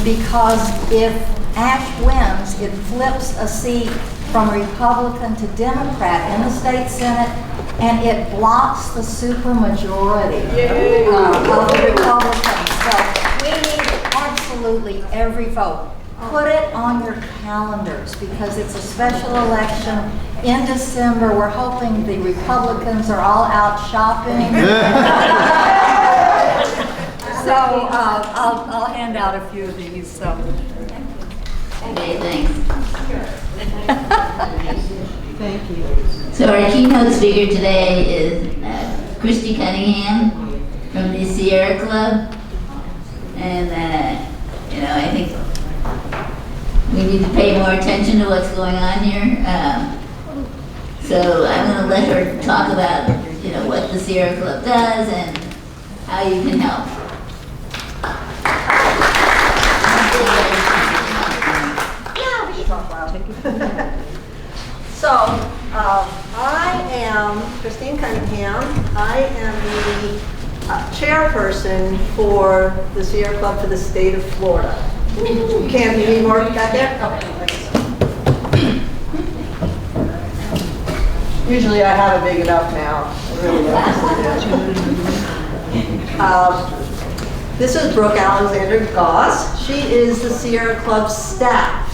because if Ash wins, it flips a seat from Republican to Democrat in the state Senate, and it blocks the supermajority of the Republicans. So we need absolutely every vote. Put it on your calendars because it's a special election in December. We're hoping the Republicans are all out shopping. So I'll hand out a few of these. So. Okay, thanks. Thank you. So our keynote speaker today is Kristine Cunningham from the Sierra Club, and I think we need to pay more attention to what's going on here. So I'm going to let her talk about what the Sierra Club does and how you can help. So, I am Kristine Cunningham. I am the chairperson for the Sierra Club for the state of Florida. Can you need more back there? Okay. Usually I have it big enough now. I really don't. This is Brooke Alexander Goss. She is the Sierra Club staff.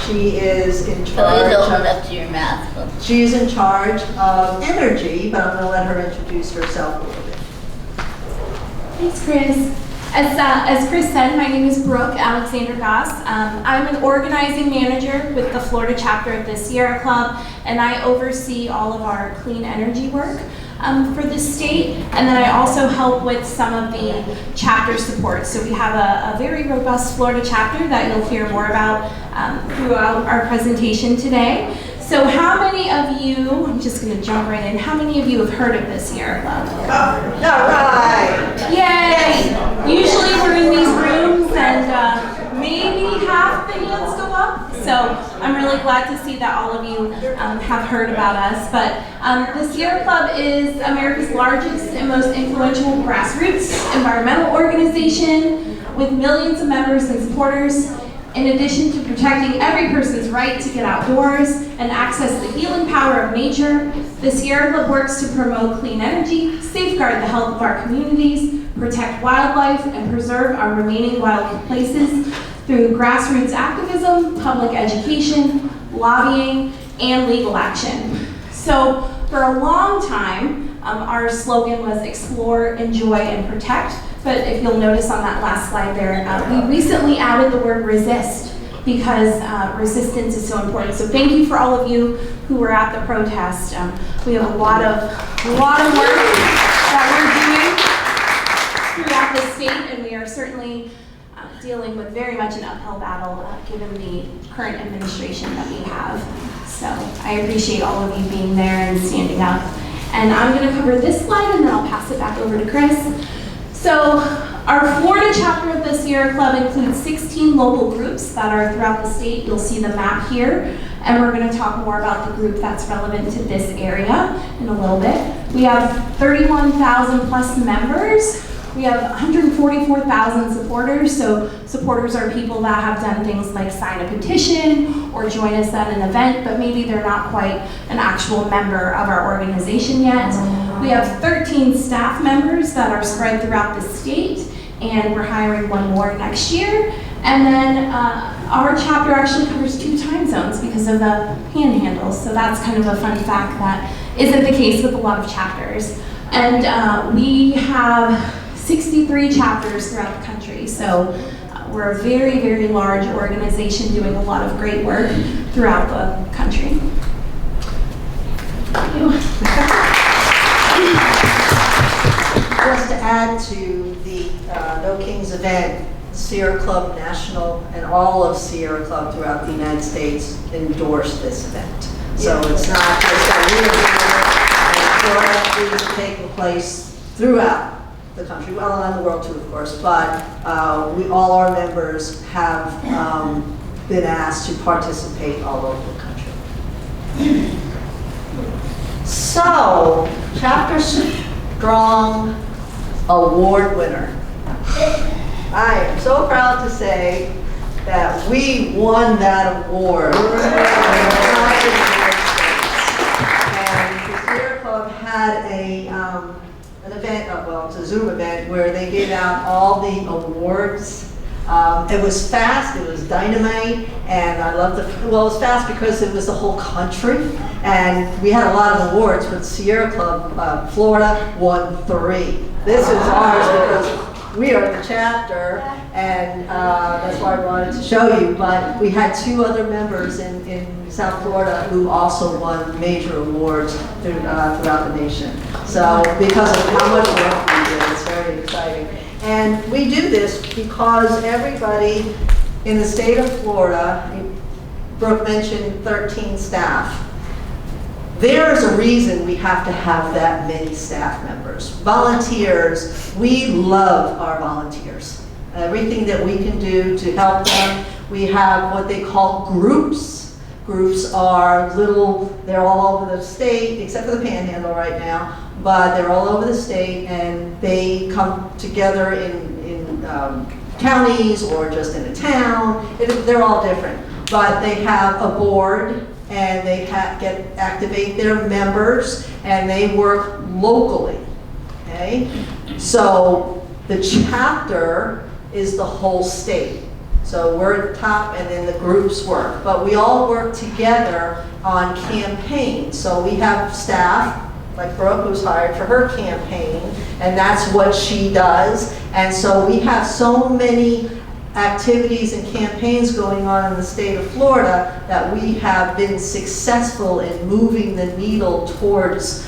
She is in charge. Hold it up to your mouth. She is in charge of energy, but I'm going to let her introduce herself a little bit. Thanks, Chris. As Chris said, my name is Brooke Alexander Goss. I'm an organizing manager with the Florida chapter of the Sierra Club, and I oversee all of our clean energy work for the state, and then I also help with some of the chapter support. So we have a very robust Florida chapter that you'll hear more about throughout our presentation today. So how many of you, I'm just going to jump right in, how many of you have heard of the Sierra Club? All right. Yay! Usually we're in these rooms and maybe half the hands go up. So I'm really glad to see that all of you have heard about us. But the Sierra Club is America's largest and most influential grassroots environmental organization with millions of members and supporters. In addition to protecting every person's right to get outdoors and access the healing power of nature, the Sierra Club works to promote clean energy, safeguard the health of our communities, protect wildlife, and preserve our remaining wild places through grassroots activism, public education, lobbying, and legal action. So for a long time, our slogan was explore, enjoy, and protect. But if you'll notice on that last slide there, we recently added the word resist because resistance is so important. So thank you for all of you who were at the protest. We have a lot of work that we're doing throughout the state, and we are certainly dealing with very much an uphill battle given the current administration that we have. So I appreciate all of you being there and standing up. And I'm going to cover this slide and then I'll pass it back over to Chris. So our Florida chapter of the Sierra Club includes 16 local groups that are throughout the state. You'll see the map here, and we're going to talk more about the group that's relevant to this area in a little bit. We have 31,000 plus members. We have 144,000 supporters. So supporters are people that have done things like sign a petition or join us at an event, but maybe they're not quite an actual member of our organization yet. We have 13 staff members that are spread throughout the state, and we're hiring one more next year. And then our chapter actually covers 2 time zones because of the panhandles. So that's kind of a fun fact that isn't the case with a lot of chapters. And we have 63 chapters throughout the country. So we're a very, very large organization doing a lot of great work throughout the country. Thank you. Just to add to the No Kings event, Sierra Club National and all of Sierra Club throughout the United States endorsed this event. So it's not just that we are doing it, it's taking place throughout the country, well, around the world too, of course, but all our members have been asked to participate all over the country. So, Chapter Strong Award winner. I am so proud to say that we won that award. And the Sierra Club had an event, well, it's a Zoom event, where they gave out all the awards. It was fast, it was dynamite, and I loved well, it was fast because it was the whole country, and we had a lot of awards, but Sierra Club Florida won 3. This is ours because we are the chapter, and that's why I wanted to show you, but we had 2 other members in South Florida who also won major awards throughout the nation. So because of how much work we did, it's very exciting. And we do this because everybody in the state of Florida, Brooke mentioned 13 staff. There is a reason we have to have that many staff members. Volunteers, we love our volunteers. Everything that we can do to help them. We have what they call groups. Groups are little, they're all over the state, except for the Panhandle right now, but they're all over the state, and they come together in counties or just in a town. They're all different, but they have a board, and they activate their members, and they work locally, okay? So the chapter is the whole state. So we're at the top, and then the groups work. But we all work together on campaigns. So we have staff, like Brooke, who's hired for her campaign, and that's what she does. And so we have so many activities and campaigns going on in the state of Florida that we have been successful in moving the needle towards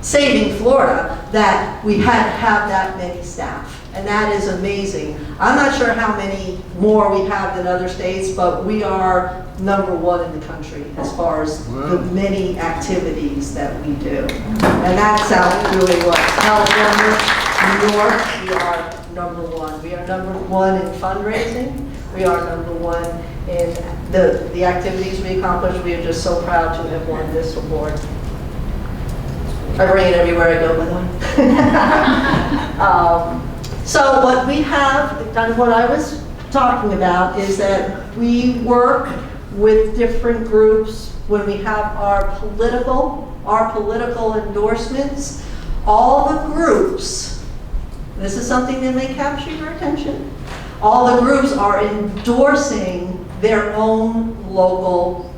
saving Florida, that we had to have that many staff. And that is amazing. I'm not sure how many more we have than other states, but we are #1 in the country as far as the many activities that we do. And that's really what California, New York, we are #1. We are #1 in fundraising. We are #1 in the activities we accomplish. We are just so proud to have won this award. I rain everywhere I go, by the way. So what we have, what I was talking about, is that we work with different groups when we have our political endorsements. All the groups, this is something that may capture your attention, all the groups are endorsing their own local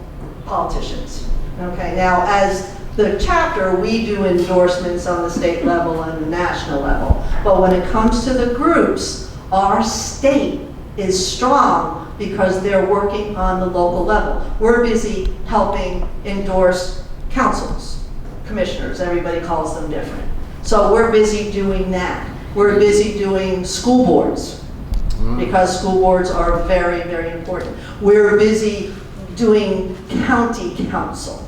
politicians. Okay, now as the chapter, we do endorsements on the state level and the national level. But when it comes to the groups, our state is strong because they're working on the local level. We're busy helping endorse councils, commissioners, everybody calls them different. So we're busy doing that. We're busy doing school boards because school boards are very, very important. We're busy doing county council.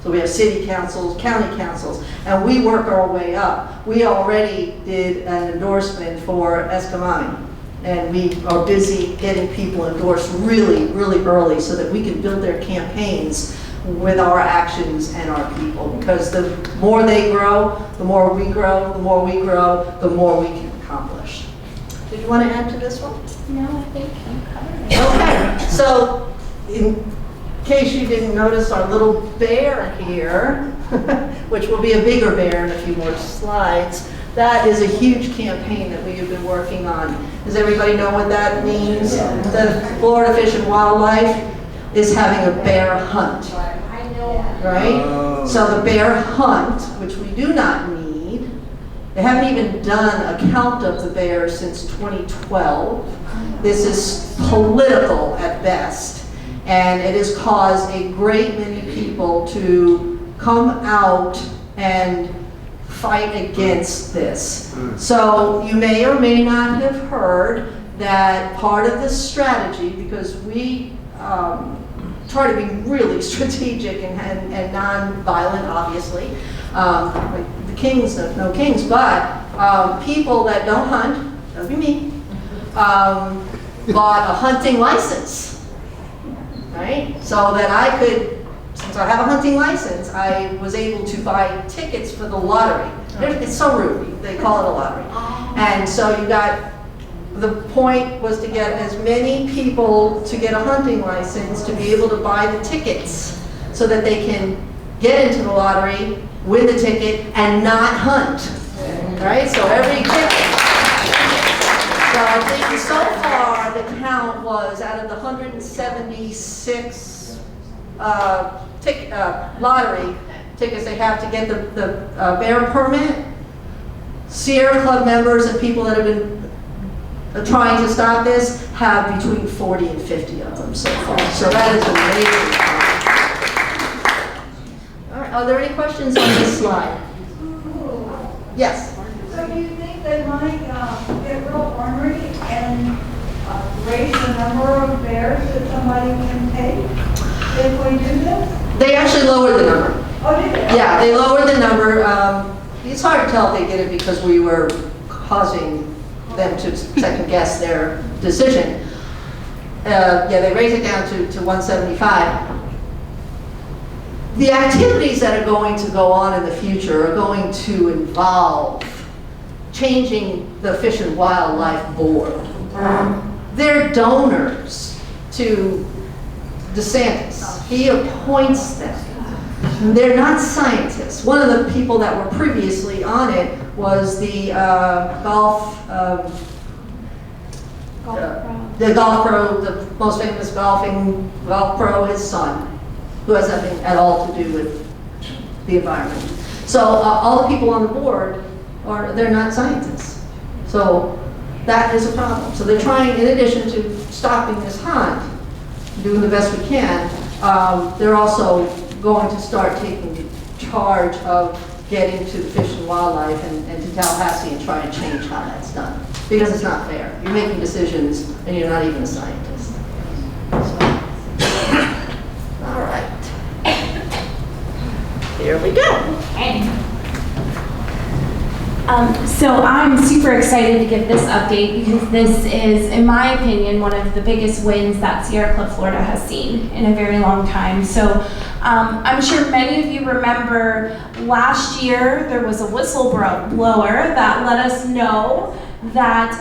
So we have city councils, county councils, and we work our way up. We already did an endorsement for Escamami, and we are busy getting people endorsed really, really early so that we can build their campaigns with our actions and our people. Because the more they grow, the more we grow, the more we grow, the more we can accomplish. Did you want to add to this one? No, I think you covered it. Okay, so in case you didn't notice our little bear here, which will be a bigger bear in a few more slides, that is a huge campaign that we have been working on. Does everybody know what that means? The Florida Fish and Wildlife is having a bear hunt, right? So the bear hunt, which we do not need, they haven't even done a count of the bears since 2012. This is political at best. And it has caused a great many people to come out and fight against this. So you may or may not have heard that part of the strategy, because we try to be really strategic and non-violent, obviously. The kings, no kings, but people that don't hunt, that would be me, bought a hunting license. Right? So that I could, since I have a hunting license, I was able to buy tickets for the lottery. It's so rude, they call it a lottery. And so you got the point was to get as many people to get a hunting license to be able to buy the tickets so that they can get into the lottery, win the ticket, and not hunt. Right? So every ticket. So I think so far the count was out of the 176 lottery tickets they have to get the bear permit. Sierra Club members and people that have been trying to stop this have between 40 and 50 of them so far. So that is amazing. All right, are there any questions on this slide? Yes. So do you think they might get real ornery and raise the number of bears that somebody can take if we do this? They actually lowered the number. Oh, did they? Yeah, they lowered the number. It's hard to tell if they did it because we were causing them to second guess their decision. Yeah, they raised it down to 175. The activities that are going to go on in the future are going to involve changing the Fish and Wildlife Board. They're donors to DeSantis. He appoints them. They're not scientists. One of the people that were previously on it was the golf pro, the most famous golf pro, his son, who has nothing at all to do with the environment. So all the people on the board they're not scientists. So that is a problem. So they're trying, in addition to stopping this hunt, doing the best we can, they're also going to start taking charge of getting to the Fish and Wildlife and to Tallahassee and try and change how that's done. Because it's not fair. You're making decisions and you're not even a scientist. So, all right. Here we go. So I'm super excited to give this update because this is, in my opinion, one of the biggest wins that Sierra Club Florida has seen in a very long time. So I'm sure many of you remember last year there was a whistleblower that let us know that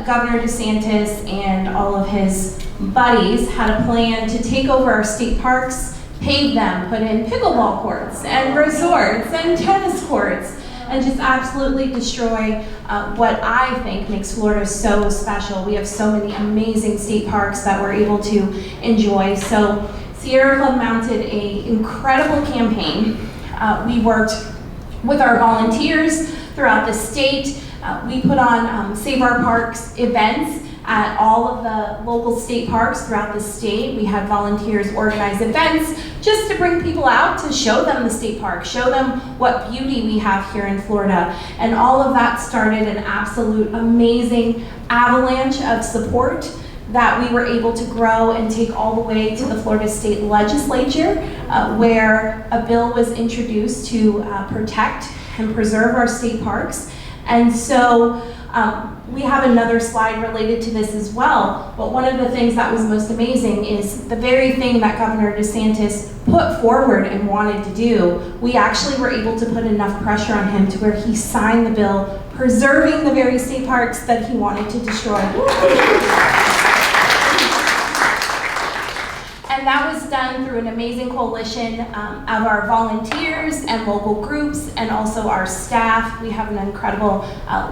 Governor DeSantis and all of his buddies had a plan to take over our state parks, pave them, put in pickleball courts and resorts and tennis courts, and just absolutely destroy what I think makes Florida so special. We have so many amazing state parks that we're able to enjoy. So Sierra Club mounted an incredible campaign. We worked with our volunteers throughout the state. We put on Save Our Parks events at all of the local state parks throughout the state. We had volunteers organize events just to bring people out to show them the state park, show them what beauty we have here in Florida. And all of that started an absolute amazing avalanche of support that we were able to grow and take all the way to the Florida State Legislature, where a bill was introduced to protect and preserve our state parks. And so we have another slide related to this as well, but one of the things that was most amazing is the very thing that Governor DeSantis put forward and wanted to do, we actually were able to put enough pressure on him to where he signed the bill preserving the very state parks that he wanted to destroy. And that was done through an amazing coalition of our volunteers and local groups and also our staff. We have an incredible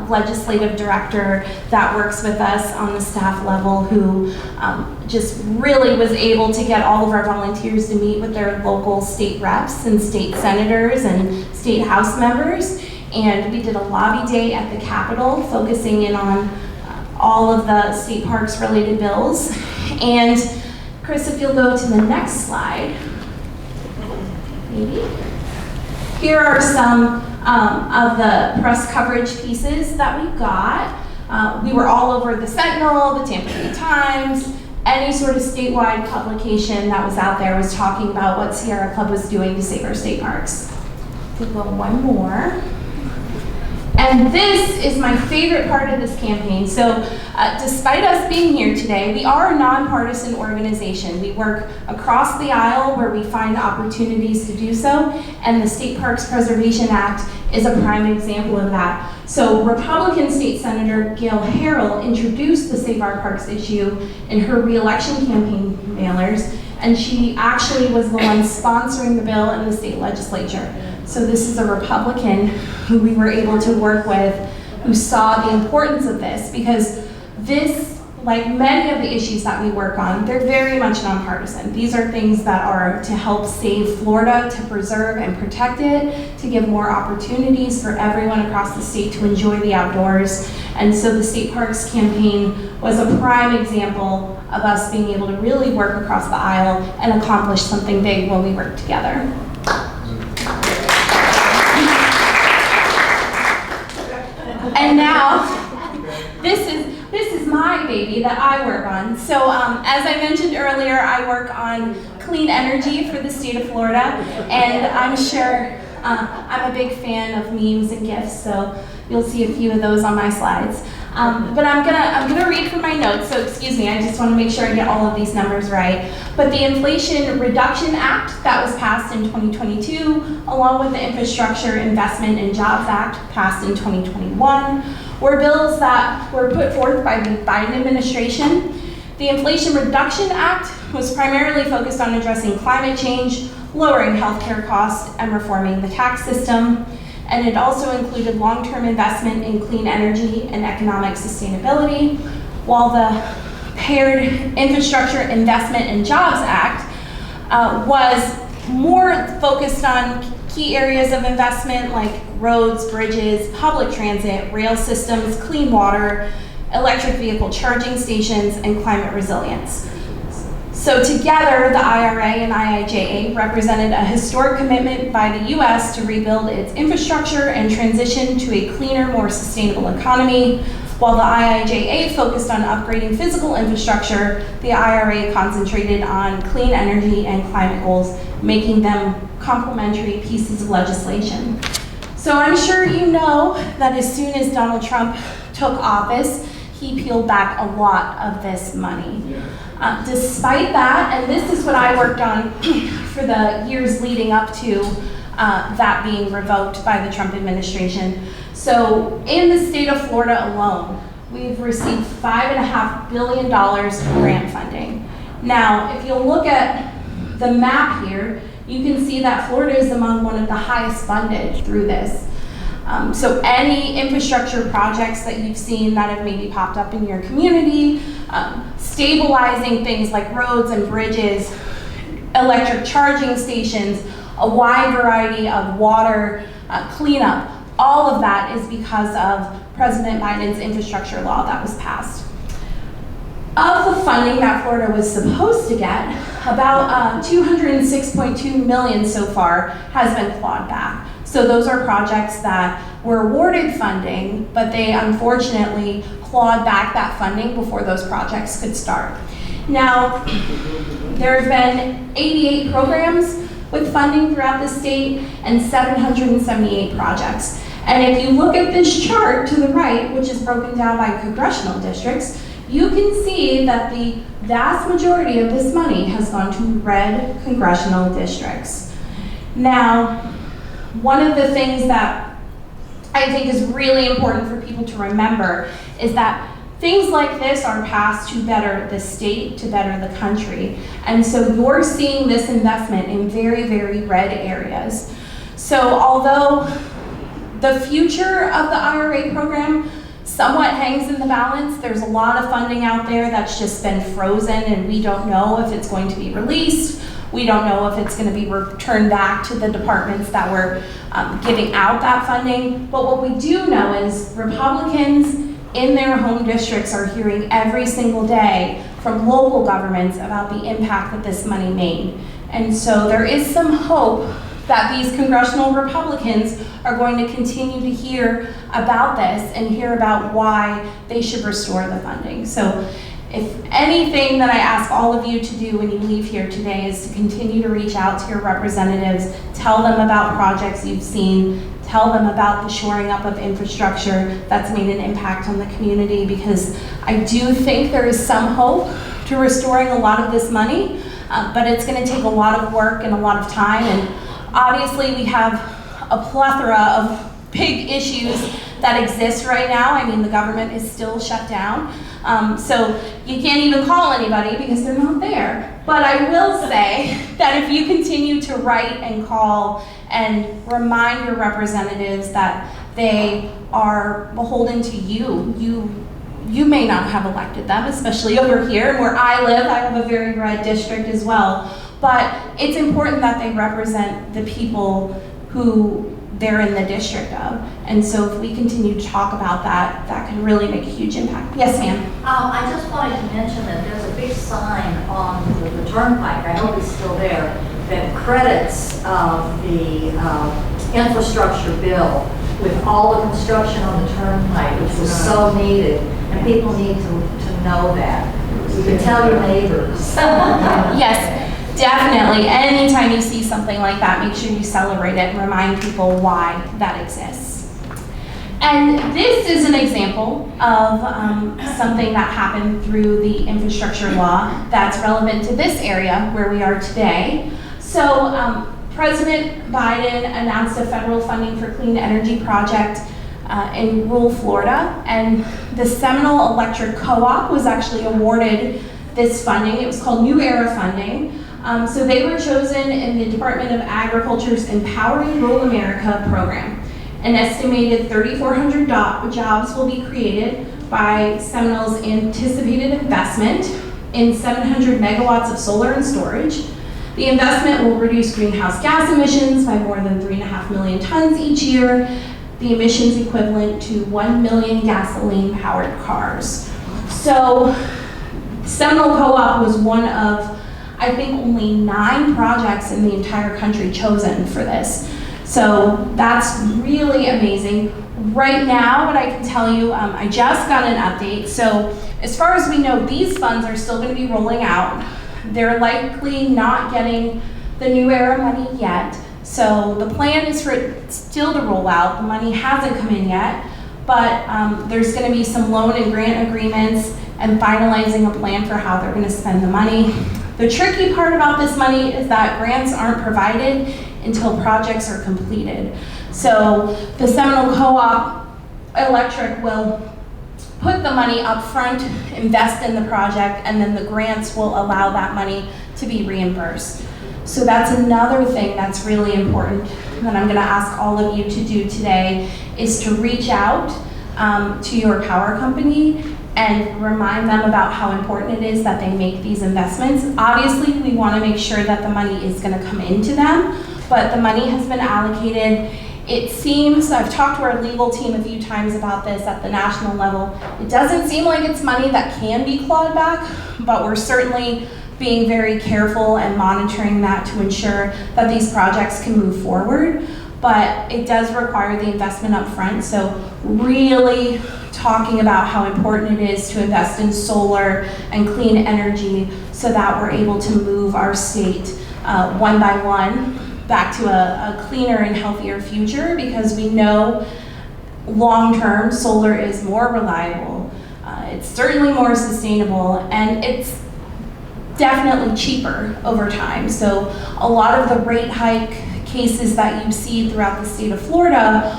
legislative director that works with us on the staff level who just really was able to get all of our volunteers to meet with their local state reps and state senators and state house members. And we did a lobby day at the Capitol focusing in on all of the state parks related bills. And Chris, if you'll go to the next slide, maybe. Here are some of the press coverage pieces that we got. We were all over the Sentinel, the Tampa Bay Times, any sort of statewide publication that was out there was talking about what Sierra Club was doing to save our state parks. We'll go one more. And this is my favorite part of this campaign. So despite us being here today, we are a nonpartisan organization. We work across the aisle where we find opportunities to do so, and the State Parks Preservation Act is a prime example of that. So Republican State Senator Gail Harrell introduced the Save Our Parks issue in her re-election campaign mailers, and she actually was the one sponsoring the bill in the state legislature. So this is a Republican who we were able to work with, who saw the importance of this, because this, like many of the issues that we work on, they're very much nonpartisan. These are things that are to help save Florida, to preserve and protect it, to give more opportunities for everyone across the state to enjoy the outdoors. And so the State Parks campaign was a prime example of us being able to really work across the aisle and accomplish something big when we work together. And now, this is my baby that I work on. So as I mentioned earlier, I work on clean energy for the state of Florida, and I'm sure I'm a big fan of memes and GIFs, so you'll see a few of those on my slides. But I'm gonna read from my notes, so excuse me, I just want to make sure I get all of these numbers right. But the Inflation Reduction Act that was passed in 2022, along with the Infrastructure Investment and Jobs Act passed in 2021, were bills that were put forth by the Biden administration. The Inflation Reduction Act was primarily focused on addressing climate change, lowering healthcare costs, and reforming the tax system. And it also included long-term investment in clean energy and economic sustainability, while the Paired Infrastructure Investment and Jobs Act was more focused on key areas of investment like roads, bridges, public transit, rail systems, clean water, electric vehicle charging stations, and climate resilience. So together, the IRA and IIJA represented a historic commitment by the U.S. to rebuild its infrastructure and transition to a cleaner, more sustainable economy. While the IIJA focused on upgrading physical infrastructure, the IRA concentrated on clean energy and climate goals, making them complementary pieces of legislation. So I'm sure you know that as soon as Donald Trump took office, he peeled back a lot of this money. Despite that, and this is what I worked on for the years leading up to that being revoked by the Trump administration. So in the state of Florida alone, we've received $5.5 billion grant funding. Now, if you'll look at the map here, you can see that Florida is among one of the highest funded through this. So any infrastructure projects that you've seen that have maybe popped up in your community, stabilizing things like roads and bridges, electric charging stations, a wide variety of water cleanup, all of that is because of President Biden's infrastructure law that was passed. Of the funding that Florida was supposed to get, about $206.2 million so far has been clawed back. So those are projects that were awarded funding, but they unfortunately clawed back that funding before those projects could start. Now, there have been 88 programs with funding throughout the state and 778 projects. And if you look at this chart to the right, which is broken down by congressional districts, you can see that the vast majority of this money has gone to red congressional districts. Now, one of the things that I think is really important for people to remember is that things like this are passed to better the state, to better the country. And so you're seeing this investment in very, very red areas. So although the future of the IRA program somewhat hangs in the balance, there's a lot of funding out there that's just been frozen, and we don't know if it's going to be released. We don't know if it's going to be returned back to the departments that were giving out that funding. But what we do know is Republicans in their home districts are hearing every single day from local governments about the impact that this money made. And so there is some hope that these congressional Republicans are going to continue to hear about this and hear about why they should restore the funding. So if anything that I ask all of you to do when you leave here today is to continue to reach out to your representatives, tell them about projects you've seen, tell them about the shoring up of infrastructure that's made an impact on the community, because I do think there is some hope to restoring a lot of this money, but it's going to take a lot of work and a lot of time. And obviously we have a plethora of big issues that exist right now. I mean, the government is still shut down. So you can't even call anybody because they're not there. But I will say that if you continue to write and call and remind your representatives that they are beholden to you, you may not have elected them, especially over here where I live. I have a very red district as well. But it's important that they represent the people who they're in the district of. And so if we continue to talk about that, that could really make a huge impact. Yes, ma'am. I just wanted to mention that there's a big sign on the turnpike, I hope it's still there, that credits the infrastructure bill with all the construction on the turnpike, which was so needed, and people need to know that. You can tell your neighbors. Yes. Definitely. Anytime you see something like that, make sure you celebrate it and remind people why that exists. And this is an example of something that happened through the infrastructure law that's relevant to this area where we are today. So President Biden announced a federal funding for clean energy project in rural Florida, and the Seminole Electric Co-op was actually awarded this funding. It was called New Era funding. So they were chosen in the Department of Agriculture's Empowering Rural America program. An estimated 3,400 jobs will be created by Seminole's anticipated investment in 700 megawatts of solar and storage. The investment will reduce greenhouse gas emissions by more than 3.5 million tons each year, the emissions equivalent to 1 million gasoline-powered cars. So Seminole Co-op was one of, I think, only 9 projects in the entire country chosen for this. So that's really amazing. Right now, what I can tell you, I just got an update. So as far as we know, these funds are still going to be rolling out. They're likely not getting the New Era money yet. So the plan is for it still to roll out. The money hasn't come in yet, but there's going to be some loan and grant agreements and finalizing a plan for how they're going to spend the money. The tricky part about this money is that grants aren't provided until projects are completed. So the Seminole Co-op Electric will put the money up front, invest in the project, and then the grants will allow that money to be reimbursed. So that's another thing that's really important that I'm going to ask all of you to do today, is to reach out to your power company and remind them about how important it is that they make these investments. Obviously, we want to make sure that the money is going to come into them, but the money has been allocated. It seems, I've talked to our legal team a few times about this at the national level, it doesn't seem like it's money that can be clawed back, but we're certainly being very careful and monitoring that to ensure that these projects can move forward. But it does require the investment up front, so really talking about how important it is to invest in solar and clean energy so that we're able to move our state one by one back to a cleaner and healthier future, because we know long-term solar is more reliable, it's certainly more sustainable, and it's definitely cheaper over time. So a lot of the rate hike cases that you see throughout the state of Florida,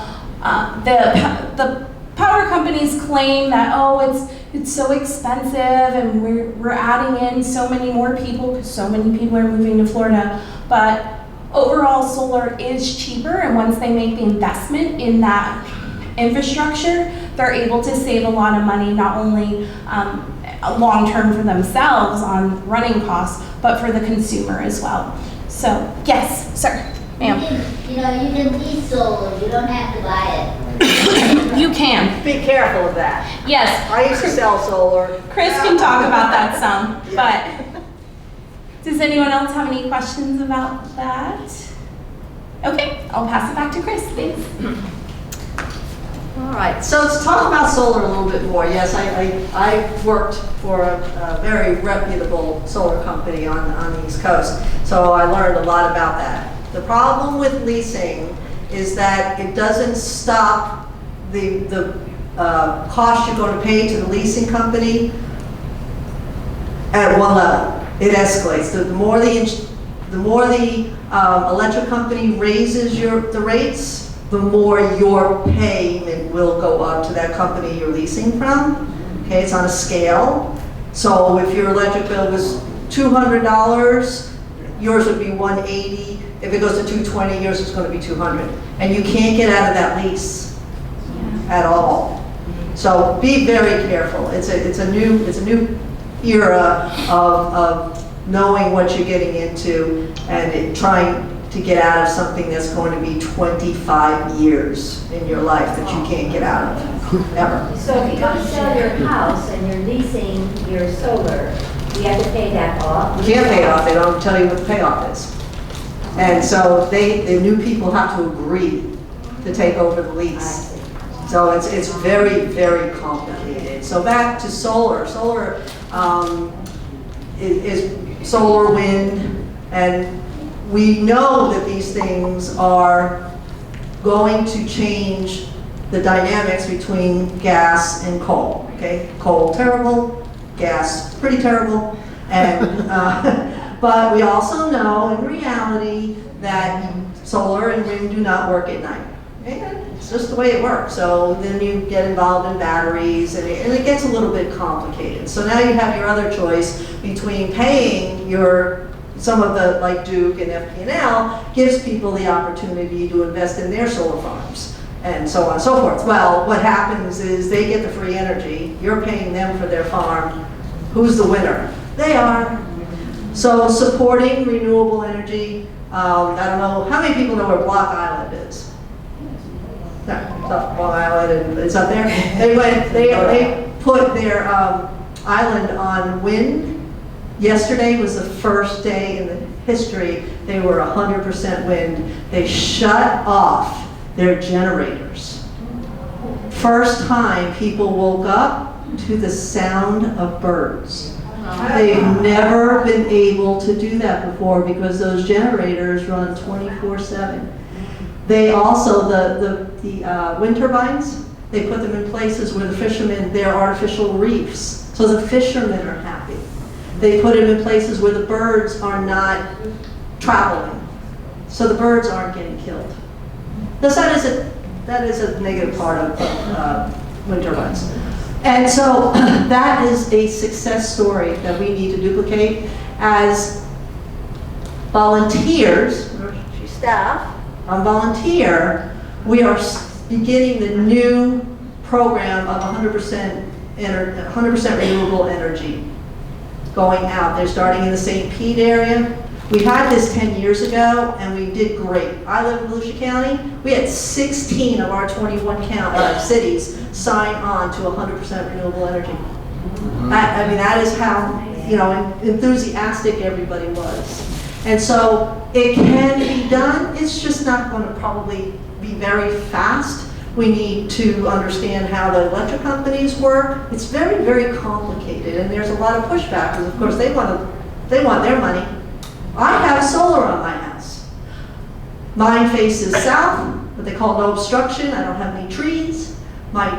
the power companies claim that, oh, it's so expensive and we're adding in so many more people because so many people are moving to Florida. But overall, solar is cheaper, and once they make the investment in that infrastructure, they're able to save a lot of money, not only long-term for themselves on running costs, but for the consumer as well. So, yes, sir. Ma'am. You can lease solar, you don't have to buy it. You can. Be careful of that. Yes. I used to sell solar. Chris can talk about that some, but does anyone else have any questions about that? Okay, I'll pass it back to Chris, thanks. All right, so let's talk about solar a little bit more. Yes, I worked for a very reputable solar company on the East Coast, so I learned a lot about that. The problem with leasing is that it doesn't stop the cost you're going to pay to the leasing company at one level. It escalates. The more the electric company raises the rates, the more your payment will go up to that company you're leasing from. Okay, it's on a scale. So if your electric bill was $200, yours would be $180. If it goes to $220, yours is going to be $200. And you can't get out of that lease at all. So be very careful. It's a new era of knowing what you're getting into and trying to get out of something that's going to be 25 years in your life that you can't get out of, ever. So if you go to sell your house and you're leasing your solar, you have to pay that off? You can't pay it off, they don't tell you what the payoff is. And so the new people have to agree to take over the lease. So it's very, very complicated. So back to solar. Solar is solar, wind, and we know that these things are going to change the dynamics between gas and coal. Okay, coal terrible, gas pretty terrible, and but we also know in reality that solar and wind do not work at night. And it's just the way it works. So then you get involved in batteries, and it gets a little bit complicated. So now you have your other choice between paying some of the, like Duke and FP&L, gives people the opportunity to invest in their solar farms, and so on and so forth. Well, what happens is they get the free energy, you're paying them for their farm. Who's the winner? They are. So supporting renewable energy, I don't know, how many people know where Block Island is? No, it's up Long Island, and it's up there. They put their island on wind. Yesterday was the first day in the history they were 100% wind. They shut off their generators. First time people woke up to the sound of birds. They've never been able to do that before because those generators run 24/7. They also, the wind turbines, they put them in places where the fishermen, they're artificial reefs. So the fishermen are happy. They put them in places where the birds are not traveling. So the birds aren't getting killed. Thus that is a negative part of wind turbines. And so that is a success story that we need to duplicate as volunteers, or staff. On volunteer, we are beginning the new program of 100% renewable energy going out. They're starting in the St. Pete area. We had this 10 years ago, and we did great. I live in Volusia County. We had 16 of our 21 cities sign on to 100% renewable energy. I mean, that is how enthusiastic everybody was. And so it can be done. It's just not going to probably be very fast. We need to understand how the electric companies work. It's very, very complicated, and there's a lot of pushback because, of course, they want their money. I have solar on my house. Mine faces south, what they call no obstruction. I don't have any trees. My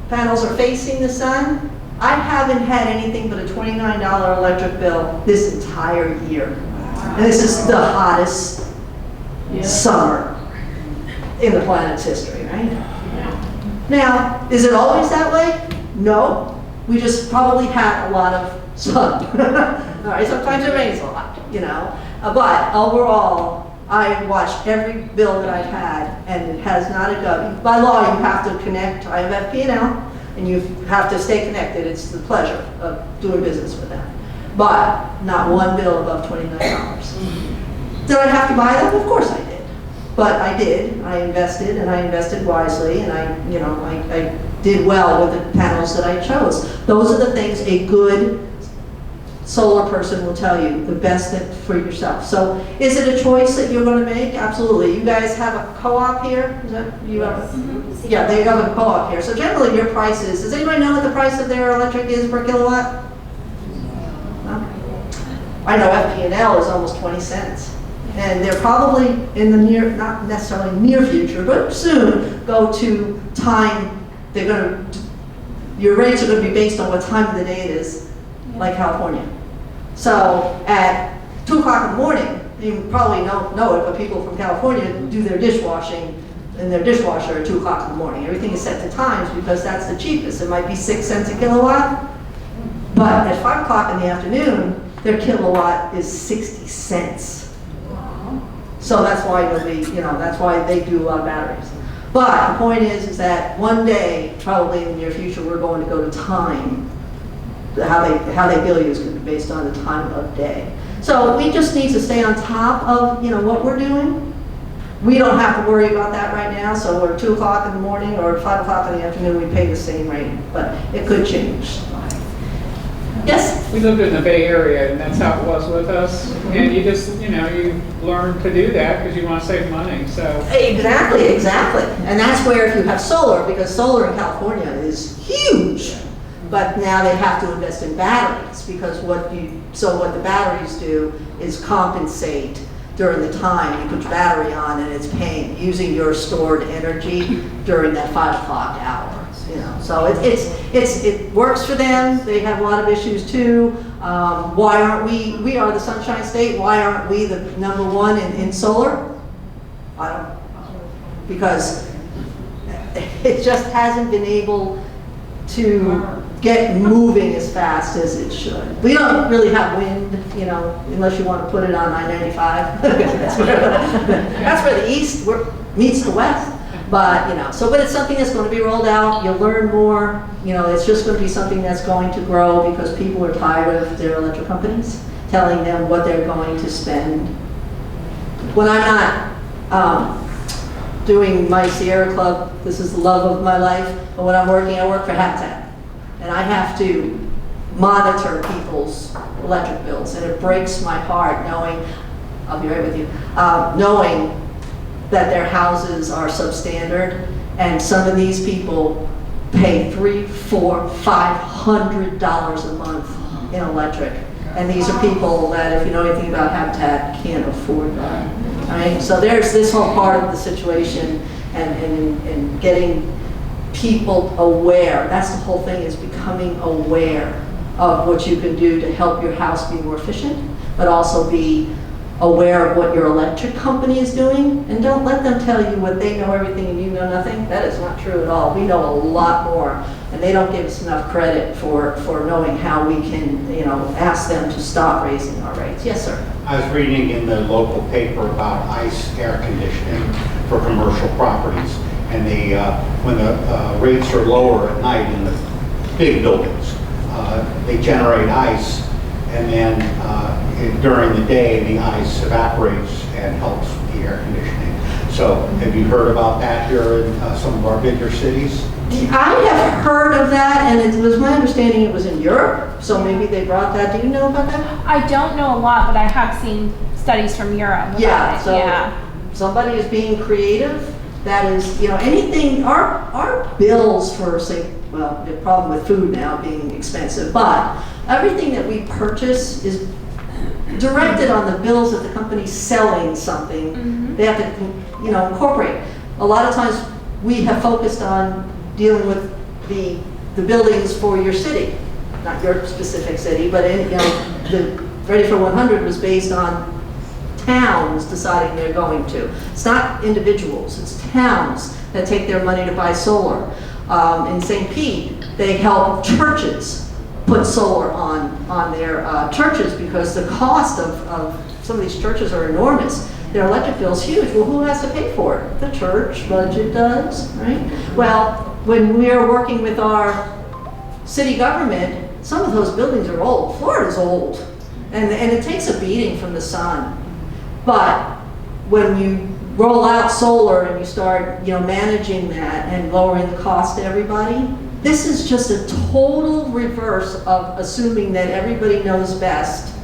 panels are facing the sun. I haven't had anything but a $29 electric bill this entire year. And this is the hottest summer in the planet's history, right? Now, is it always that way? No. We just probably had a lot of sun. All right, sometimes it rains a lot, But overall, I watched every bill that I've had, and it has not by law, you have to connect. I have FP&L, and you have to stay connected. It's the pleasure of doing business with them. But not one bill above $29. Did I have to buy them? Of course I did. But I did. I invested, and I invested wisely, and I did well with the panels that I chose. Those are the things a good solar person will tell you, the best for yourself. So is it a choice that you're going to make? Absolutely. You guys have a co-op here? Is that you have? Yeah, they have a co-op here. So generally your prices, does anybody know what the price of their electric is per kilowatt? No? I know FP&L is almost 20 cents. And they're probably in the not necessarily near future, but soon go to time. Your rates are going to be based on what time of the day it is, like California. So at 2 o'clock in the morning, you probably don't know it, but people from California do their dishwashing in their dishwasher at 2 o'clock in the morning. Everything is set to times because that's the cheapest. It might be 6 cents a kilowatt, but at 5 o'clock in the afternoon, their kilowatt is 60 cents. So that's why that's why they do a lot of batteries. But the point is that one day, probably in the near future, we're going to go to time. How they bill you is going to be based on the time of day. So we just need to stay on top of what we're doing. We don't have to worry about that right now. So we're 2 o'clock in the morning or 5 o'clock in the afternoon, we pay the same rate, but it could change. Yes? We lived in the Bay Area, and that's how it was with us. And you just, you learn to do that because you want to save money. So Exactly. And that's where if you have solar, because solar in California is huge, but now they have to invest in batteries because what the batteries do is compensate during the time you put your battery on, and it's paying using your stored energy during that 5 o'clock hour. So it works for them. They have a lot of issues too. Why aren't we are the Sunshine State, why aren't we the #1 in solar? I don't, because it just hasn't been able to get moving as fast as it should. We don't really have wind, unless you want to put it on I-95. That's where the east meets the west. But, but it's something that's going to be rolled out. You'll learn more. It's just going to be something that's going to grow because people are tired of their electric companies telling them what they're going to spend. When I'm not doing my Sierra Club, this is the love of my life, but when I'm working, I work for Habitat. And I have to monitor people's electric bills, and it breaks my heart knowing, I'll be right with you, knowing that their houses are substandard, and some of these people pay $300, $400, $500 a month in electric. And these are people that, if you know anything about Habitat, can't afford that. Right? So there's this whole part of the situation, and getting people aware. That's the whole thing, is becoming aware of what you can do to help your house be more efficient, but also be aware of what your electric company is doing. And don't let them tell you what they know everything and you know nothing. That is not true at all. We know a lot more, and they don't give us enough credit for knowing how we can ask them to stop raising our rates. Yes, sir. I was reading in the local paper about ICE air conditioning for commercial properties. And when the rates are lower at night in the big buildings, they generate ice, and then during the day the ice evaporates and helps the air conditioning. So have you heard about that here in some of our bigger cities? I have heard of that, and it was my understanding it was in Europe, so maybe they brought that. Do you know about that? I don't know a lot, but I have seen studies from Europe about it. So somebody is being creative. That is, anything, our bills for, say, well, the problem with food now being expensive, but everything that we purchase is directed on the bills that the company's selling something. Mm-hmm. They have to, incorporate. A lot of times we have focused on dealing with the buildings for your city, not your specific city, but the Ready for 100 was based on towns deciding they're going to. It's not individuals, it's towns that take their money to buy solar. In St. Pete, they help churches put solar on their churches because the cost of some of these churches are enormous. Their electric bill's huge. Well, who has to pay for it? The church budget does, right? Well, when we're working with our city government, some of those buildings are old. Florida's old, and it takes a beating from the sun. But when you roll out solar and you start, managing that and lowering the cost to everybody, this is just a total reverse of assuming that everybody knows best.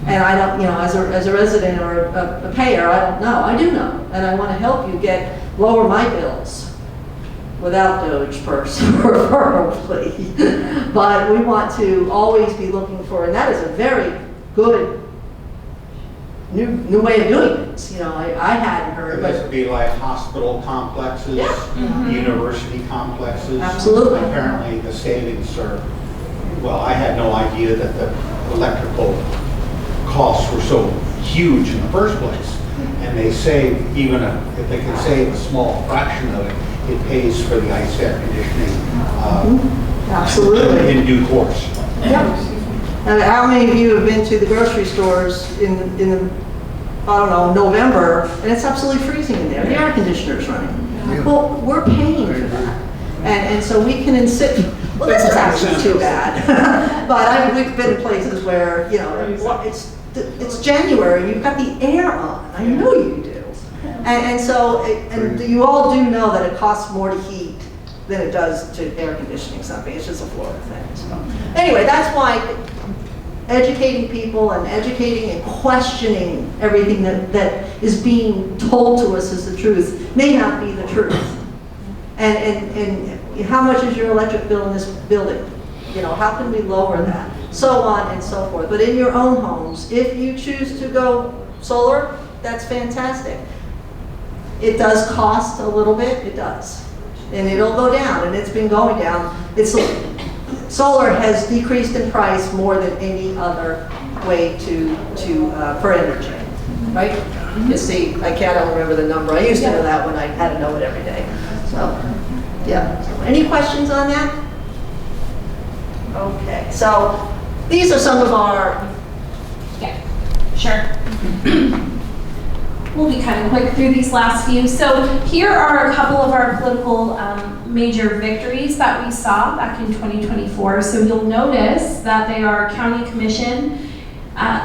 And I don't, as a resident or a payer, I don't know. I do know, and I want to help you lower my bills without DOGE preferably. But we want to always be looking for, and that is a very good new way of doing things. I hadn't heard. This would be like hospital complexes, Yeah. Mm-hmm. university complexes. Absolutely. Apparently the savings are, well, I had no idea that the electrical costs were so huge in the first place. And they save, even if they can save a small fraction of it, it pays for the ice air conditioning Absolutely. in due course. Yep. And how many of you have been to the grocery stores in the, I don't know, November, and it's absolutely freezing in there, the air conditioner's running? Well, we're paying for that. And so we can insist, well, this is actually too bad. But we've been in places where, you know, it's January, you've got the air on, I know you do. And so, and you all do know that it costs more to heat than it does to air conditioning something. It's just a Florida thing. So anyway, that's why educating people and educating and questioning everything that is being told to us as the truth may not be the truth. And how much is your electric bill in this building? You know, how can we lower that? So on and so forth. But in your own homes, if you choose to go solar, that's fantastic. It does cost a little bit, it does. And it'll go down, and it's been going down. Solar has decreased in price more than any other way for energy, right? You see, I don't remember the number. I used to know that when I had to know it every day. So, yeah. So, any questions on that? Okay, so these are some of our... Yeah, sure. We'll be kind of quick through these last few. So here are a couple of our political major victories that we saw back in 2024. So you'll notice that they are county commission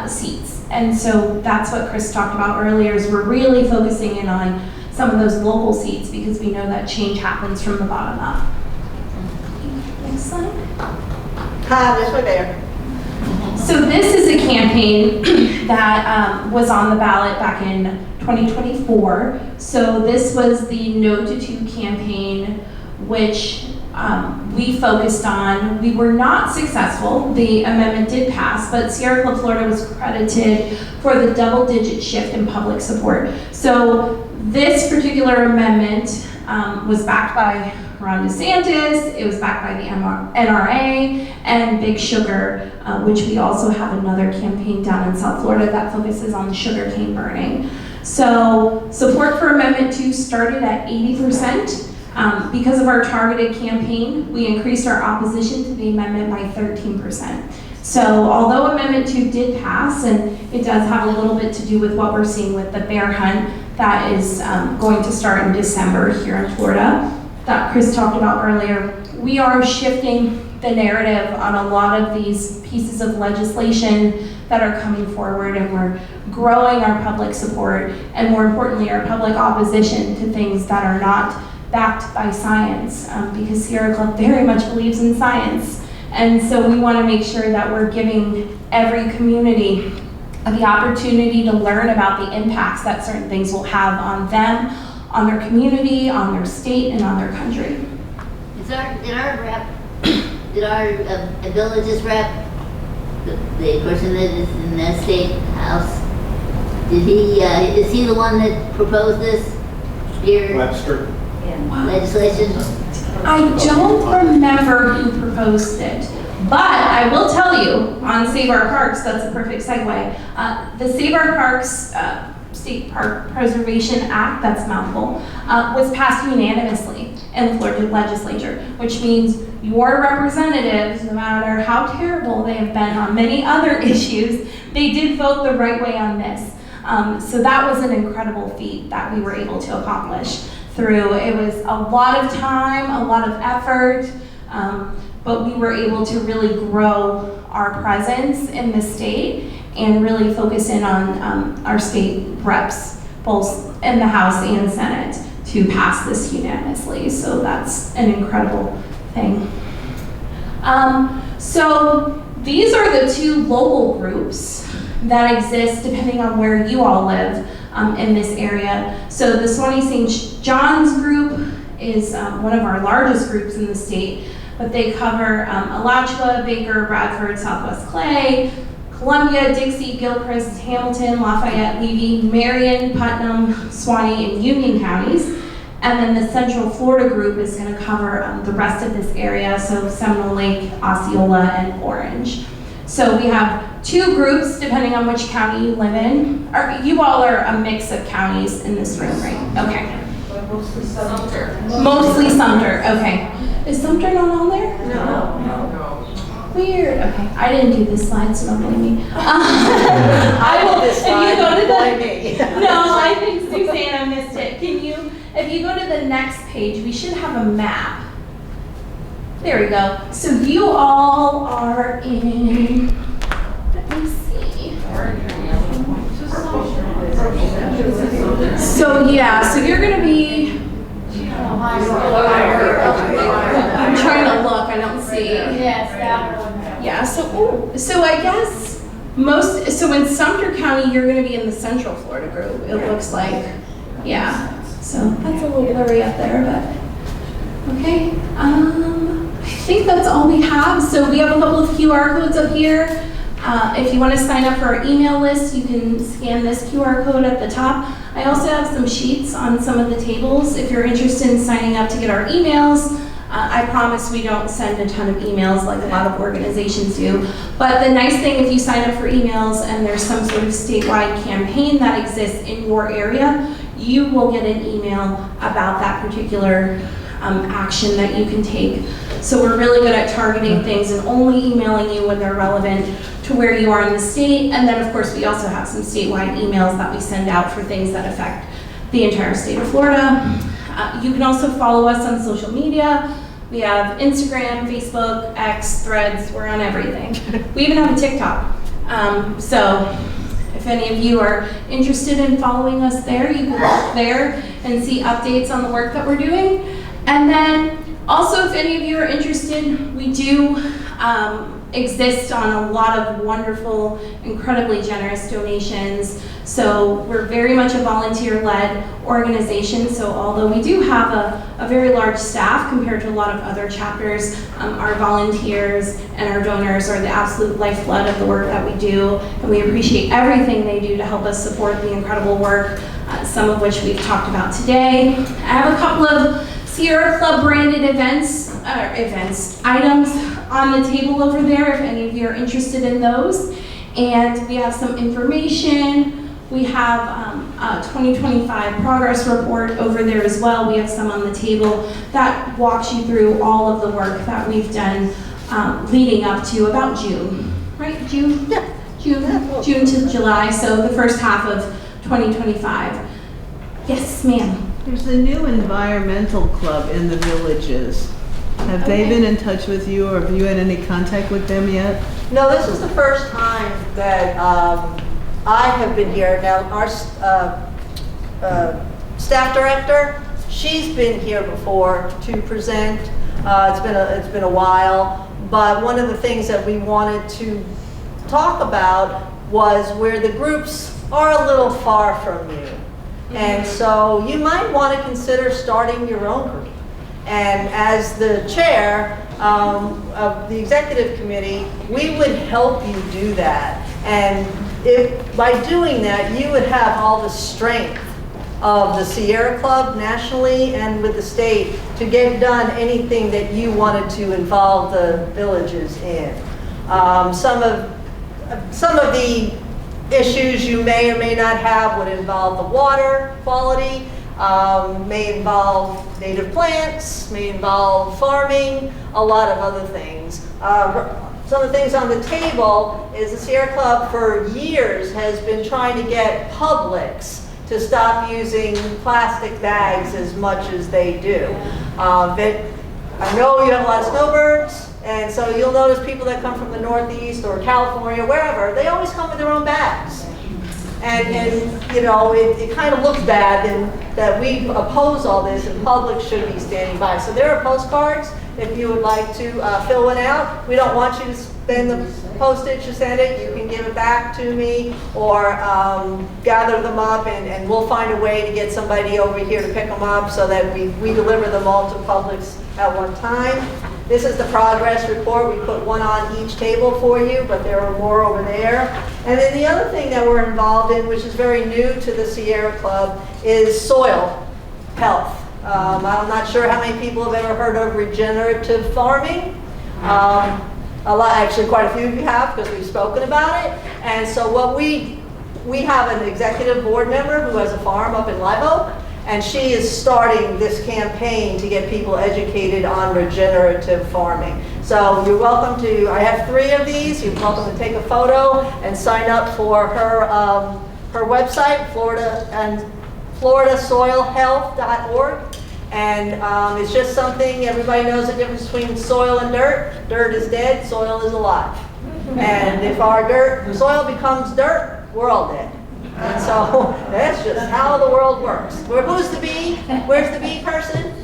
seats. And so that's what Chris talked about earlier, is we're really focusing in on some of those local seats because we know that change happens from the bottom up. Next slide. There's my bear. So this is a campaign that was on the ballot back in 2024. So this was the No to 2 campaign, which we focused on. We were not successful. The amendment did pass, but Sierra Club Florida was credited for the double-digit shift in public support. So this particular amendment was backed by Ron DeSantis, it was backed by the NRA, and Big Sugar, which we also have another campaign down in South Florida that focuses on the sugarcane burning. So support for Amendment 2 started at 80%. Because of our targeted campaign, we increased our opposition to the amendment by 13%. So although Amendment 2 did pass, and it does have a little bit to do with what we're seeing with the bear hunt that is going to start in December here in Florida, that Chris talked about earlier, we are shifting the narrative on a lot of these pieces of legislation that are coming forward, and we're growing our public support and, more importantly, our public opposition to things that are not backed by science, because Sierra Club very much believes in science. And so we want to make sure that we're giving every community the opportunity to learn about the impacts that certain things will have on them, on their community, on their state, and on their country. Did our village's rep, the person that is in the state house, is he the one that proposed this here? Webster. Legislation? I don't remember who proposed it, but I will tell you on Save Our Parks, that's a perfect segue. The Save Our Parks State Park Preservation Act, that's a mouthful, was passed unanimously in the Florida legislature, which means your representatives, no matter how terrible they have been on many other issues, they did vote the right way on this. So that was an incredible feat that we were able to accomplish through. It was a lot of time, a lot of effort, but we were able to really grow our presence in the state and really focus in on our state reps, both in the House and Senate, to pass this unanimously. So that's an incredible thing. So these are the two local groups that exist depending on where you all live in this area. So the Swanee St. John's group is one of our largest groups in the state, but they cover Alachua, Baker, Bradford, Southwest Clay, Columbia, Dixie, Gilchrist, Hamilton, Lafayette, Levy, Marion, Putnam, Swanee, and Union counties. And then the Central Florida group is going to cover the rest of this area, so Seminole Lake, Osceola, and Orange. So we have 2 groups depending on which county you live in. You all are a mix of counties in this room, right? Okay. Mostly Sumter. Mostly Sumter, okay. Is Sumter not on there? No. Weird, okay. I didn't do this slide, so don't blame me. I will, This if you slide, go to blame the, me. no, I think Susanna missed it. Can you, if you go to the next page, we should have a map. There we go. So you all are in, let me see. So yeah, so you're gonna be, I'm trying to look, I don't see. Yes, that one. Yeah, so I guess so in Sumter County, you're gonna be in the Central Florida group, it looks like. Yeah, so that's a little blurry up there, but, okay. I think that's all we have. So we have a couple of QR codes up here. If you want to sign up for our email list, you can scan this QR code at the top. I also have some sheets on some of the tables if you're interested in signing up to get our emails. I promise we don't send a ton of emails like a lot of organizations do. But the nice thing, if you sign up for emails and there's some sort of statewide campaign that exists in your area, you will get an email about that particular action that you can take. So we're really good at targeting things and only emailing you when they're relevant to where you are in the state. And then of course we also have some statewide emails that we send out for things that affect the entire state of Florida. You can also follow us on social media. We have Instagram, Facebook, X, Threads, we're on everything. We even have a TikTok. So if any of you are interested in following us there, you can look there and see updates on the work that we're doing. And then also, if any of you are interested, we do exist on a lot of wonderful, incredibly generous donations. So we're very much a volunteer-led organization. So although we do have a very large staff compared to a lot of other chapters, our volunteers and our donors are the absolute lifeblood of the work that we do. And we appreciate everything they do to help us support the incredible work, some of which we've talked about today. I have a couple of Sierra Club branded items on the table over there if any of you are interested in those. And we have some information. We have a 2025 progress report over there as well. We have some on the table that walks you through all of the work that we've done leading up to about June, right? June? Yeah. June to July, so the first half of 2025. Yes, ma'am. There's a new environmental club in the villages. Have they been in touch with you, or have you had any contact with them yet? No, this is the first time that I have been here. Now, our staff director, she's been here before to present. It's been a while, but one of the things that we wanted to talk about was where the groups are a little far from you. And so you might want to consider starting your own group. And as the chair of the executive committee, we would help you do that. And if by doing that, you would have all the strength of the Sierra Club nationally and with the state to get done anything that you wanted to involve the villages in. Some of the issues you may or may not have would involve the water quality, may involve native plants, may involve farming, a lot of other things. Some of the things on the table is the Sierra Club for years has been trying to get Publix to stop using plastic bags as much as they do. I know you have a lot of snowbirds, and so you'll notice people that come from the Northeast or California, wherever, they always come with their own bags. And you know, it kind of looks bad that we oppose all this, and Publix should be standing by. So there are postcards if you would like to fill one out. We don't want you to spend the postage to send it. You can give it back to me or gather them up, and we'll find a way to get somebody over here to pick them up so that we deliver them all to Publix at one time. This is the progress report. We put one on each table for you, but there are more over there. And then the other thing that we're involved in, which is very new to the Sierra Club, is soil health. I'm not sure how many people have ever heard of regenerative farming. Actually, quite a few of you have, because we've spoken about it. And so what we have an executive board member who has a farm up in Live Oak, and she is starting this campaign to get people educated on regenerative farming. So you're welcome to, I have 3 of these. You're welcome to take a photo and sign up for her, her website, floridasoilhealth.org. And it's just something, everybody knows the difference between soil and dirt. Dirt is dead, soil is alive. And if our soil becomes dirt, we're all dead. And so that's just how the world works. Who's the bee? Where's the bee person?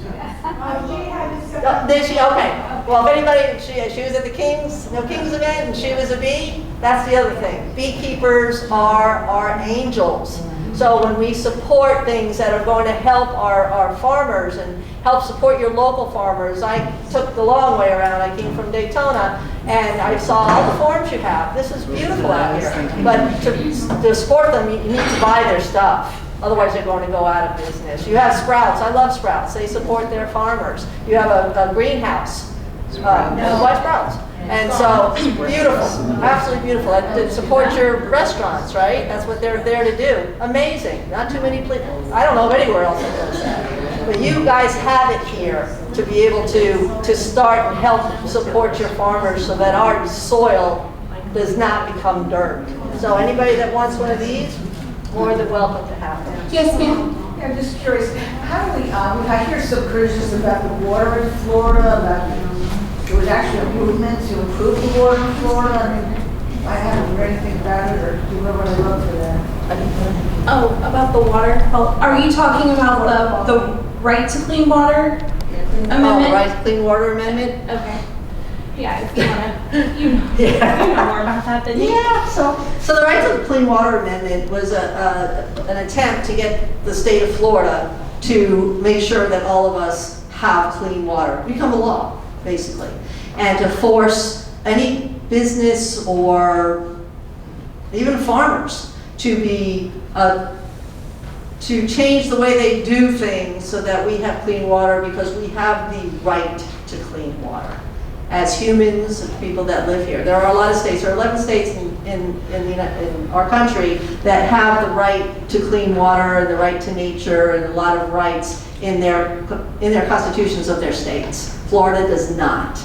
Did she? Okay. Well, if anybody, she was at the King's event and she was a bee, that's the other thing. Beekeepers are angels. So when we support things that are going to help our farmers and help support your local farmers, I took the long way around. I came from Daytona and I saw all the farms you have. This is beautiful out here. But to support them, you need to buy their stuff. Otherwise, they're going to go out of business. You have Sprouts. I love Sprouts. They support their farmers. You have a greenhouse. Why Sprouts? And so, beautiful, absolutely beautiful. To support your restaurants, right? That's what they're there to do. Amazing. Not too many places. I don't know of anywhere else that does that. But you guys have it here to be able to start and help support your farmers so that our soil does not become dirt. So anybody that wants one of these, more than welcome to have them. Yes, ma'am. I'm just curious, how do we, I hear some criticism about the water in Florida, about, there was actually a movement to improve the water in Florida. I mean, I haven't heard anything about it, or do you really look for that? Oh, about the water? Oh, are you talking about the right to clean water amendment? Oh, the Right to Clean Water Amendment? Okay. Yeah, if you wanna, you know more about that than me. Yeah, so the Right to Clean Water Amendment was an attempt to get the state of Florida to make sure that all of us have clean water, become a law, basically, and to force any business or even farmers to be to change the way they do things so that we have clean water, because we have the right to clean water. As humans, people that live here. There are a lot of states, there are 11 states in our country that have the right to clean water and the right to nature and a lot of rights in their constitutions of their states. Florida does not.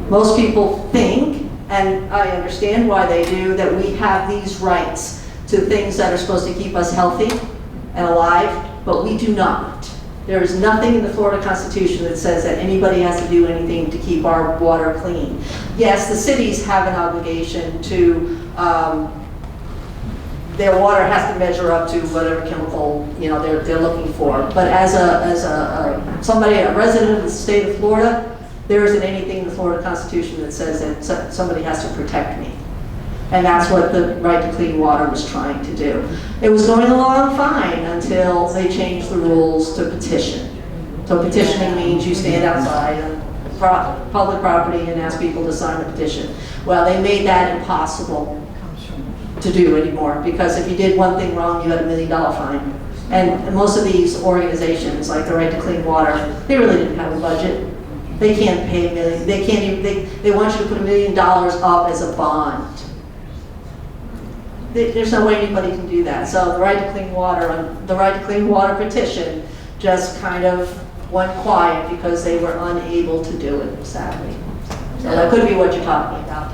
Most people think, and I understand why they do, that we have these rights to things that are supposed to keep us healthy and alive, but we do not. There is nothing in the Florida Constitution that says that anybody has to do anything to keep our water clean. Yes, the cities have an obligation to, their water has to measure up to whatever chemical they're looking for. But as a resident of the state of Florida, there isn't anything in the Florida Constitution that says that somebody has to protect me. And that's what the Right to Clean Water was trying to do. It was going along fine until they changed the rules to petition. So petitioning means you stand outside on public property and ask people to sign a petition. Well, they made that impossible to do anymore, because if you did one thing wrong, you had $1 million fine. And most of these organizations, like the Right to Clean Water, they really didn't have a budget. They can't pay $1 million. They can't even. They want you to put $1 million up as a bond. There's no way anybody can do that. So the Right to Clean Water, the Right to Clean Water petition just kind of went quiet because they were unable to do it, sadly. So that could be what you're talking about.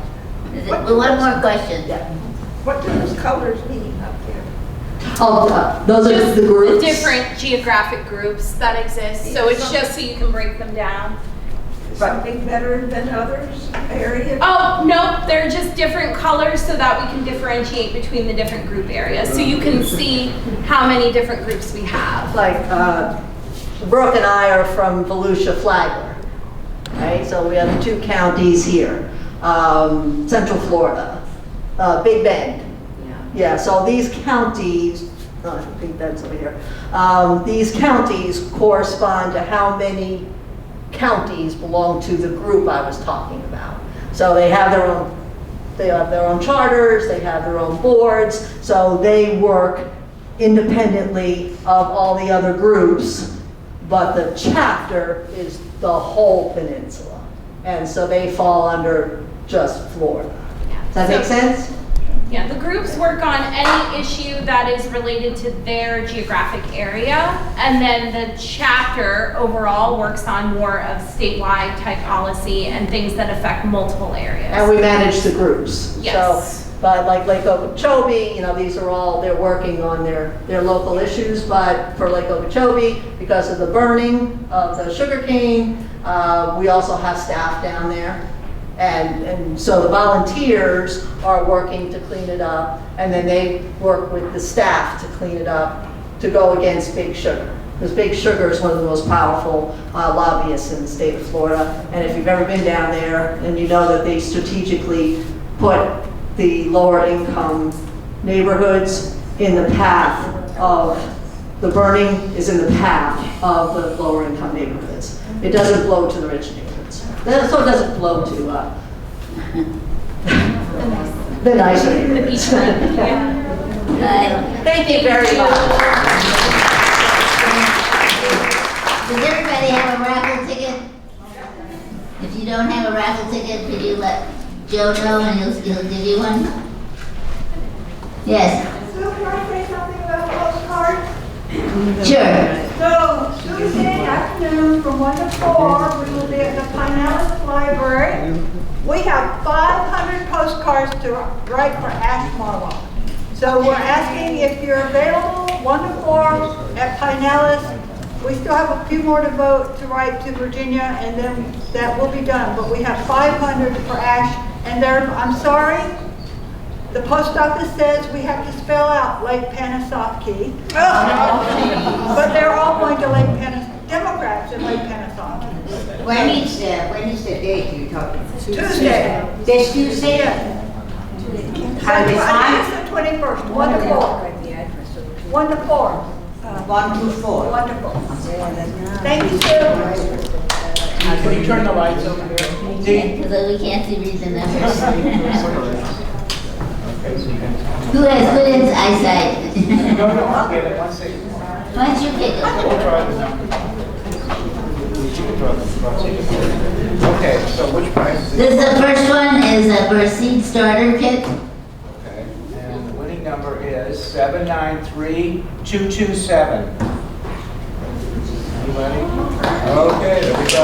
Well, one more question. Yeah. What do those colors mean up there? Oh, those are Just the groups. different geographic groups that exist. So it's just so you can break them down. Something better than others, areas? Oh, no, they're just different colors so that we can differentiate between the different group areas. So you can see how many different groups we have. Like Brooke and I are from Volusia, Flagler, right? So we have the 2 counties here, Central Florida, Big Bend. Yeah, so these counties, I think that's over here. These counties correspond to how many counties belong to the group I was talking about. So they have their own charters, they have their own boards, so they work independently of all the other groups, but the chapter is the whole peninsula. And so they fall under just Florida. Does that make sense? Yeah, the groups work on any issue that is related to their geographic area, and then the chapter overall works on more of statewide type policy and things that affect multiple areas. And we manage the groups. Yes. So, but like Lake Okeechobee, these are all, they're working on their local issues, but for Lake Okeechobee, because of the burning of the sugarcane, we also have staff down there. And so the volunteers are working to clean it up, and then they work with the staff to clean it up to go against Big Sugar. Because Big Sugar is one of the most powerful lobbyists in the state of Florida. And if you've ever been down there, and you know that they strategically put the lower income neighborhoods in the path of, the burning is in the path of the lower income neighborhoods. It doesn't blow to the rich neighborhoods. So it doesn't blow to the nice neighborhoods. Thank you very much. Does everybody have a raffle ticket? If you don't have a raffle ticket, could you let Joe know and he'll give you one? Yes. So can I say something about postcards? Sure. So Tuesday afternoon from 1 to 4, we will be at the Pinellas Library. We have 500 postcards to write for Ash Marlowe. So we're asking if you're available 1 to 4 at Pinellas. We still have a few more to write to Virginia, and then that will be done. But we have 500 for Ash, and I'm sorry, the post office says we have to spell out Lake Panasoffkee. But they're all going to Lake Panasoffkee, Democrats in Lake Panasoffkee. When is the date you're talking? Tuesday. This Tuesday? I think it's the 21st, 1 to 4. 1 to 4. 1 to 4. Wonderful. Thank you, Sue. Can you turn the lights over here? Because we can't see read the numbers. Who has good eyesight? No, I'll get it, 1 second. Why don't you pick it? We'll try the numbers. You can draw them. Okay, so which prize is it? The first one is for a seed starter kit. Okay, and the winning number is 793227. Anybody? Okay, there we go.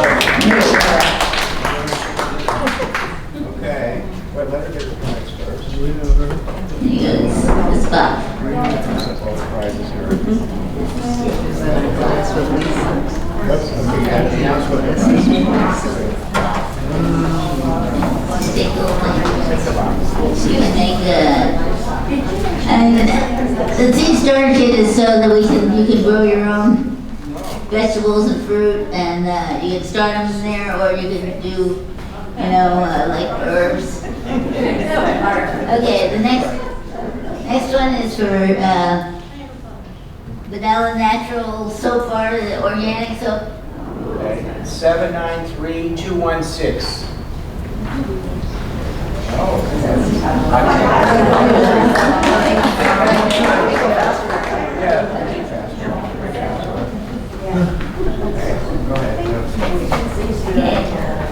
Okay, wait, let her get the prize first. Here you go, the spot. All the prizes here. That's what the prize is. Stick you can make the seed starter kit is so that you can grow your own vegetables and fruit, and you can start them in there, or you can do, like herbs. Okay, the next one is for vanilla natural soap bar, the organic soap. Okay, 793216.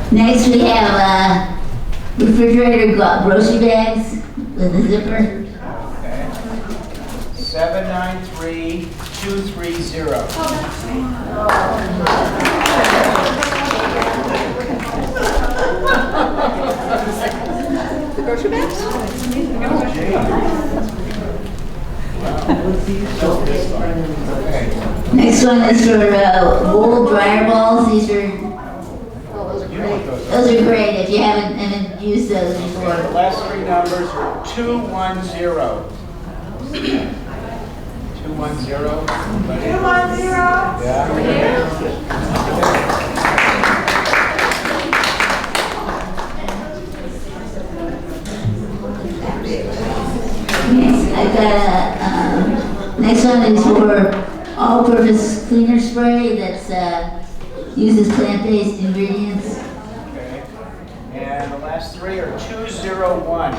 Next we have refrigerator grocery bags with a zipper. Okay. 793230. The grocery bags? Next one is for wool dryer balls. These are those are great if you haven't used those before. The last three numbers are 210. 210. 210. Yeah. I've got next one is for all-purpose cleaner spray that's uses plant-based ingredients. Okay. And the last three are 201.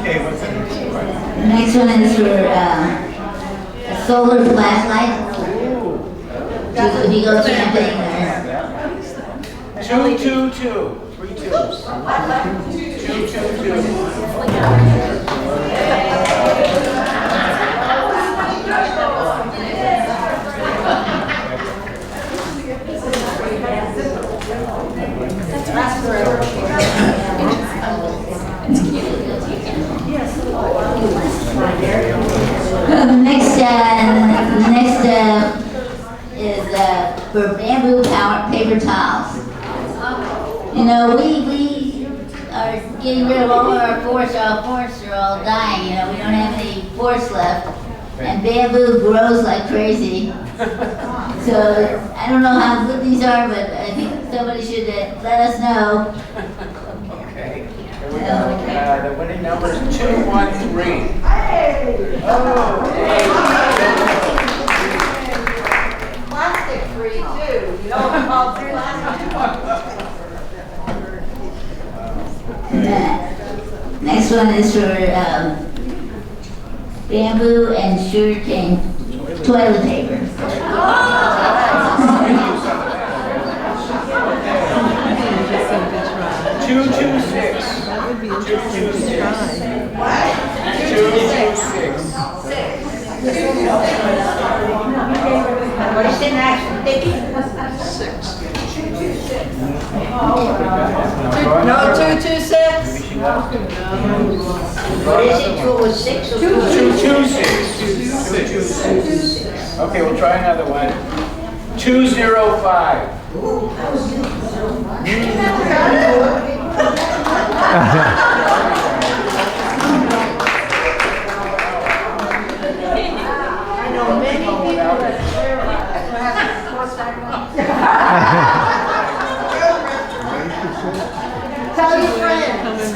Okay, what's the next one? The next one is for a solar flashlight. If you go camping or 222. 3 twos. 222. Next is for bamboo paper towels. You know, we are getting rid of all our forests. Our forests are all dying. You know, we don't have any forests left, and bamboo grows like crazy. So I don't know how good these are, but I think somebody should let us know. Okay. Here we go. The winning number is 213. Oh, Plastic free too. You don't call plastic. Next one is for bamboo and sugarcane toilet paper. 226. That would be interesting to try. 226. What is in action? No, 226? What is it, 206 or 226. Okay, we'll try another one. 205. I know many people that swear by it. Tell your friends.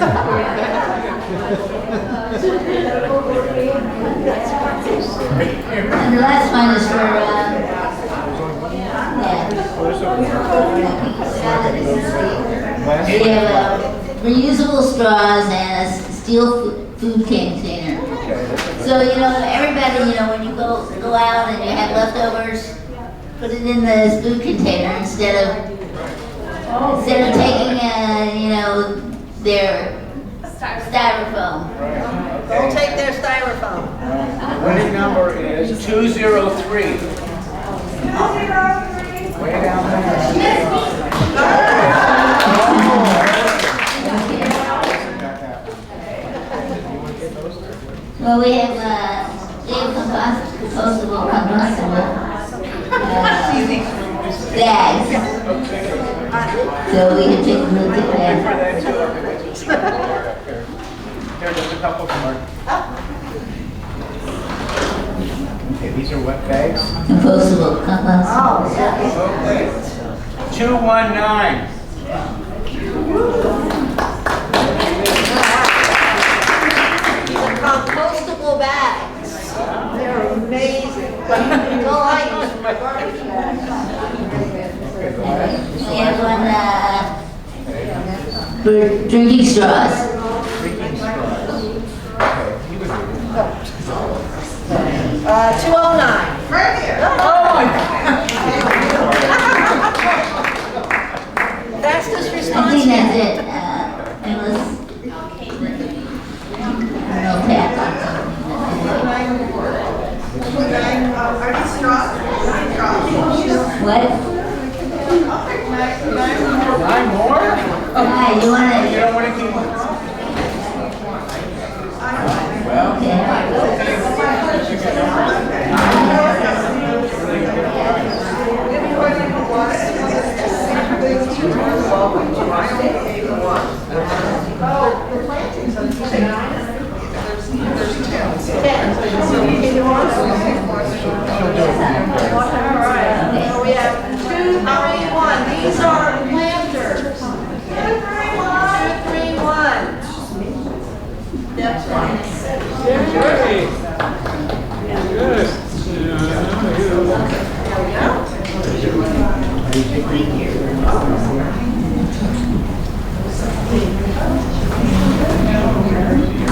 And the last one is for we have reusable straws and a steel food container. So, you know, everybody, you know, when you go out and you have leftovers, put it in the food container instead of taking, you know, their styrofoam. Don't take their styrofoam. The winning number is 203. Way down there. Well, we have compostable bags. So we can take a look at that. Here, just a couple more. Okay, these are what bags? Compostable compostable. Okay. 219. Compostable bags. They're amazing. Well, I use my garbage bags. We have one for drinking straws. Drinking straws. 209. Right here. Oh my God. Fastest I think response. that's it. Unless no tap. Are these straws? What? 9 more? Hi, you You wanna? don't want to keep them? Well, We have 231. These are planters. 231. That's right. Good.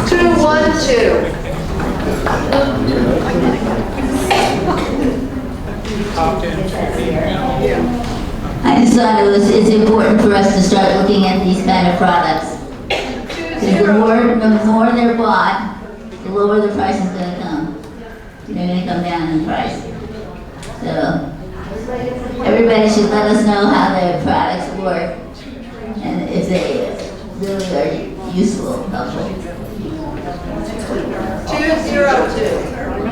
Two, 1, 2. Top 10, 15, I just thought it's important for us to start looking at these kind of products. Because the more they're bought, the lower the price is gonna come. They're gonna come down in price. So, everybody should let us know how their products work and if they really are useful, helpful. 202.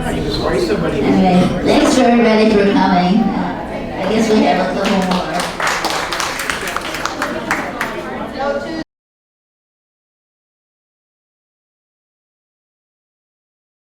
You just waste somebody. Anyway, thanks for everybody for coming. I guess we have a couple more.